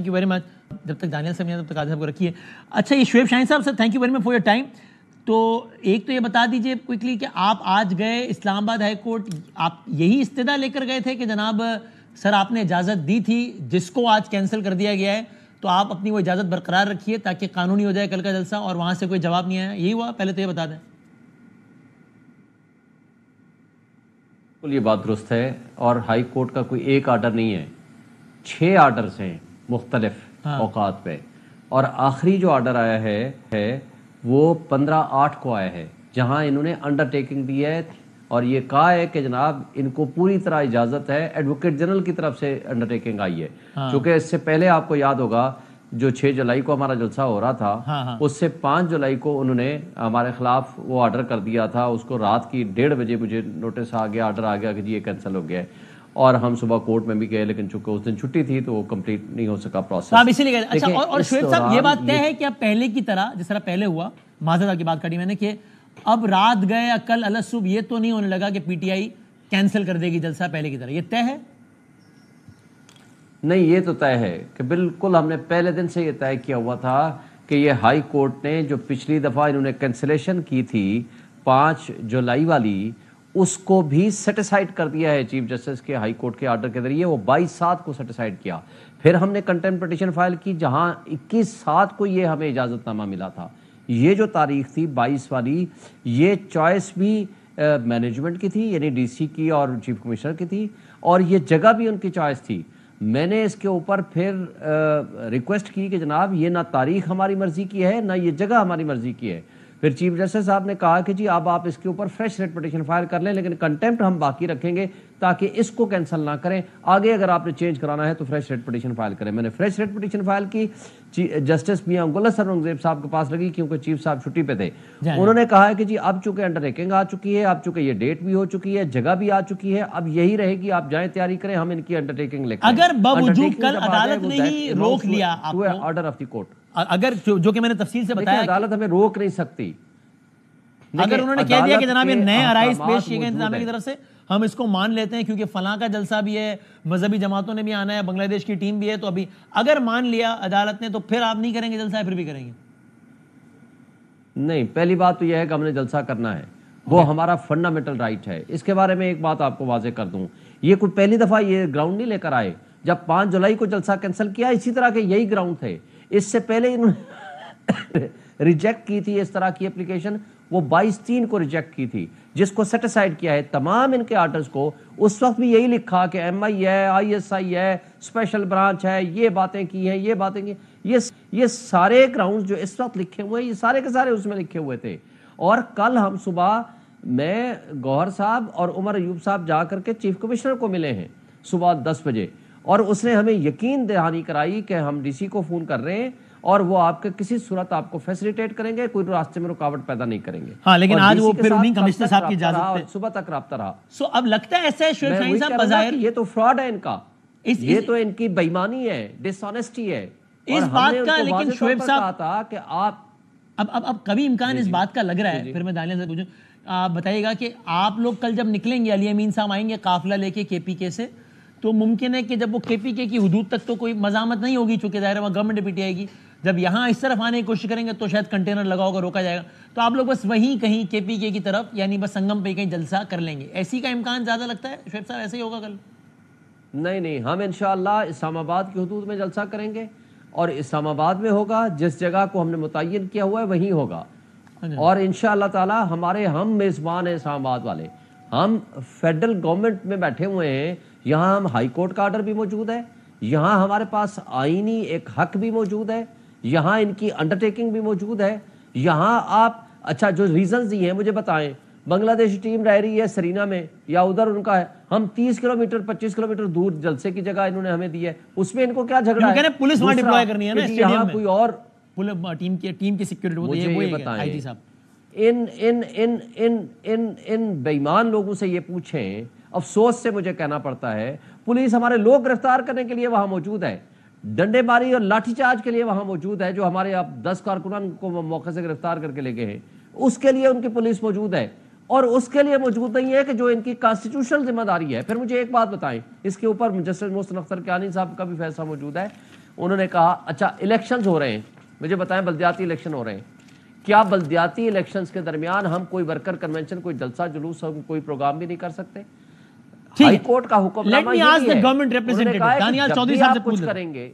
Thank you very much. جب تک دانیال صاحب نہیں آتے تب تک عادل صاحب کو رکھیے. اچھا یہ شعیب شاہین صاحب sir thank you very much for your time. تو ایک تو یہ بتا دیجئے کوئکلی کہ آپ آج گئے اسلام آباد ہائی کورٹ, آپ یہی استدعا لے کر گئے تھے کہ جناب سر آپ نے اجازت دی تھی جس کو آج کینسل کر دیا گیا ہے, تو آپ اپنی وہ اجازت برقرار رکھیے تاکہ قانونی ہو جائے کل کا جلسہ, اور وہاں سے کوئی جواب نہیں آیا, یہی ہوا؟ پہلے تو یہ بتا دیں. یہ بات درست ہے, اور ہائی کورٹ کا کوئی ایک آرڈر نہیں ہے, 6 آرڈرز ہیں مختلف اوقات پہ, اور آخری جو آرڈر آیا ہے وہ 15/8 کو آیا ہے, جہاں انہوں نے انڈرٹیکنگ دی ہے اور یہ کہا ہے کہ جناب ان کو پوری طرح اجازت ہے. ایڈوکیٹ جنرل کی طرف سے انڈرٹیکنگ آئی ہے, چونکہ اس سے پہلے آپ کو یاد ہوگا جو 6 جولائی کو ہمارا جلسہ ہو رہا تھا, اس سے 5 جولائی کو انہوں نے ہمارے خلاف وہ آرڈر کر دیا تھا. اس کو رات کی 1:30 بجے مجھے نوٹس آ گیا, آرڈر آ گیا کہ جی یہ کینسل ہو گیا ہے, اور ہم صبح کورٹ میں بھی گئے, لیکن چونکہ اس دن چھٹی تھی تو وہ کمپلیٹ نہیں ہو سکا پروسیس. آپ اسی لیے گئے. اچھا, اور شعیب صاحب یہ بات طے ہے کہ اب پہلے کی طرح جس طرح پہلے ہوا, معذرت کی بات کری میں نے, کہ اب رات گئے یا کل الگ صبح یہ تو نہیں ہونے لگا کہ پی ٹی آئی کینسل کر دے گی جلسہ پہلے کی طرح, یہ طے ہے؟ نہیں, یہ تو طے ہے کہ بالکل ہم نے پہلے دن سے یہ طے کیا ہوا تھا کہ یہ ہائی کورٹ نے جو پچھلی دفعہ انہوں نے کینسلیشن کی تھی 5 جولائی والی, اس کو بھی سیٹیسائیڈ کر دیا ہے چیف جسٹس کے ہائی کورٹ کے آرڈر کے ذریعے. وہ 22/7 کو سیٹیسائیڈ کیا. پھر ہم نے کنٹمپٹ پٹیشن فائل کی جہاں 21/7 کو یہ ہمیں اجازت نامہ ملا تھا. یہ جو تاریخ تھی 22 والی, یہ چوائس بھی مینجمنٹ کی تھی, یعنی ڈی سی کی اور چیف کمشنر کی تھی, اور یہ جگہ بھی ان کی چوائس تھی. میں نے اس کے اوپر پھر ریکویسٹ کی کہ جناب یہ نہ تاریخ ہماری مرضی کی ہے نہ یہ جگہ ہماری مرضی کی ہے. پھر چیف جسٹس صاحب نے کہا کہ جی اب آپ اس کے اوپر فریش ریٹ پٹیشن فائل کر لیں, لیکن کنٹمپٹ ہم باقی رکھیں گے تاکہ اس کو کینسل نہ کریں. آگے اگر آپ نے چینج کرانا ہے تو فریش ریٹ پٹیشن فائل کریں. میں نے فریش ریٹ پٹیشن فائل کی, جسٹس میاں گلس اورنگزیب صاحب کے پاس لگی کیونکہ چیف صاحب چھٹی پہ تھے. انہوں نے کہا ہے کہ جی اب چونکہ انڈرٹیکنگ آ چکی ہے, اب چونکہ یہ ڈیٹ بھی ہو چکی ہے, جگہ بھی آ چکی ہے, اب یہی رہے گی, آپ جائیں تیاری کریں, ہم ان کی انڈرٹیکنگ لے کر. اگر باوجود کل عدالت نے ہی روک لیا آپ کو, آرڈر آف دی کورٹ, اگر جو کہ میں نے تفصیل سے بتایا عدالت ہمیں روک نہیں سکتی. اگر انہوں نے کہہ دیا کہ جناب یہ نئے آرائز پیش کیے گئے انتظامیہ کی طرف سے, ہم اس کو مان لیتے ہیں کیونکہ فلاں کا جلسہ بھی ہے, مذہبی جماعتوں نے بھی آنا ہے, بنگلہ دیش کی ٹیم بھی ہے, تو ابھی اگر مان لیا عدالت نے تو پھر آپ نہیں کریں گے جلسہ, پھر بھی کریں گے؟ نہیں, پہلی بات تو یہ ہے کہ ہم نے جلسہ کرنا ہے, وہ ہمارا فنڈامنٹل رائٹ ہے. اس کے بارے میں ایک بات آپ کو واضح کر دوں, یہ کوئی پہلی دفعہ یہ گراؤنڈ نہیں لے کر آئے. جب 5 جولائی کو جلسہ کینسل کیا اسی طرح کے یہی گراؤنڈ تھے. اس سے پہلے انہوں نے ریجیکٹ کی تھی اس طرح کی اپلیکیشن, وہ 22/3 کو ریجیکٹ کی تھی, جس کو سیٹیسائیڈ کیا ہے تمام ان کے آرڈرز کو. اس وقت بھی یہی لکھا کہ ایم آئی ہے, آئی ایس آئی ہے, اسپیشل برانچ ہے, یہ باتیں کی ہیں, یہ باتیں کی. یہ سارے گراؤنڈز جو اس وقت لکھے ہوئے ہیں یہ سارے کے سارے اس میں لکھے ہوئے تھے. اور کل ہم صبح میں گوہر صاحب اور عمر ایوب صاحب جا کر کے چیف کمشنر کو ملے ہیں صبح 10 بجے, اور اس نے ہمیں یقین دہانی کرائی کہ ہم ڈی سی کو فون کر رہے ہیں اور وہ آپ کے کسی صورت آپ کو فیسیلیٹیٹ کریں گے, کوئی راستے میں رکاوٹ پیدا نہیں کریں گے. ہاں, لیکن آج وہ پھر انہیں کمشنر صاحب کی اجازت پہ صبح تک رابطہ رہا. سو اب لگتا ہے ایسا ہے شعیب شاہین صاحب بظاہر یہ تو فراڈ ہے ان کا, یہ تو ان کی بےایمانی ہے, ڈس آنیسٹی ہے اس بات کا. لیکن شعیب صاحب کہا کہ آپ اب کبھی امکان اس بات کا لگ رہا ہے, پھر میں دانیال سے پوچھوں, آپ بتائیے گا کہ آپ لوگ کل جب نکلیں گے, علی امین صاحب آئیں گے قافلہ لے کے کے پی کے سے, تو ممکن ہے کہ جب وہ کے پی کے کی حدود تک تو کوئی مزاحمت نہیں ہوگی چونکہ ظاہر ہے وہاں گورنمنٹ پی ٹی آئے گی, جب یہاں اس طرف آنے کی کوشش کریں گے تو شاید کنٹینر لگا ہوگا, روکا جائے گا, تو آپ لوگ بس وہیں کہیں کے پی کے کی طرف یعنی بس سنگم پہ کہیں جلسہ کر لیں گے, ایسی کا امکان زیادہ لگتا ہے شعیب صاحب, ایسے ہی ہوگا کل؟ نہیں, ہم انشاءاللہ اسلام آباد کی حدود میں جلسہ کریں گے, اور اسلام آباد میں ہوگا, جس جگہ کو ہم نے متعین کیا ہوا ہے وہیں ہوگا. اور انشاءاللہ تعالی ہمارے ہم میزبان ہیں اسلام آباد والے, ہم فیڈرل گورنمنٹ میں بیٹھے ہوئے ہیں, یہاں ہم ہائی کورٹ کا آرڈر بھی موجود ہے, یہاں ہمارے پاس آئینی ایک حق بھی موجود ہے, یہاں ان کی انڈرٹیکنگ بھی موجود ہے. یہاں آپ اچھا جو ریزنز دی ہیں مجھے بتائیں, بنگلہ دیش ٹیم رہ رہی ہے سرینا میں یا ادھر ان کا ہے, ہم 30 کلومیٹر 25 کلومیٹر دور جلسے کی جگہ انہوں نے ہمیں دی ہے, اس میں ان کو کیا جھگڑا ہے؟ پولیس وہاں ڈپلوائے کرنی ہے نا یہاں کوئی اور ٹیم کی سیکیورٹی ہوتی ہے, وہ آئی جی صاحب. ان بےایمان لوگوں سے یہ پوچھیں, افسوس سے مجھے کہنا پڑتا ہے, پولیس ہمارے لوگ گرفتار کرنے کے لیے وہاں موجود ہے, ڈنڈے ماری اور لاٹھی چارج کے لیے وہاں موجود ہے, جو ہمارے اب 10 کارکنان کو موقع سے گرفتار کر کے لے گئے ہیں, اس کے لیے ان کی پولیس موجود ہے, اور اس کے لیے موجود نہیں ہے کہ جو ان کی کانسٹیٹیوشنل ذمہ داری ہے. پھر مجھے ایک بات بتائیں, اس کے اوپر جسٹس محسن اختر کیانی صاحب کا بھی فیصلہ موجود ہے, انہوں نے کہا اچھا الیکشنز ہو رہے ہیں، مجھے بتائیں بلدیاتی الیکشن ہو رہے ہیں، کیا بلدیاتی الیکشنز کے درمیان ہم کوئی ورکر کنونشن، کوئی جلسہ جلوس، کوئی پروگرام بھی نہیں کر سکتے؟ ہائی کورٹ کا حکم نامہ یہ ہے، انہوں نے کہا ہے کہ جب بھی آپ کچھ کریں گے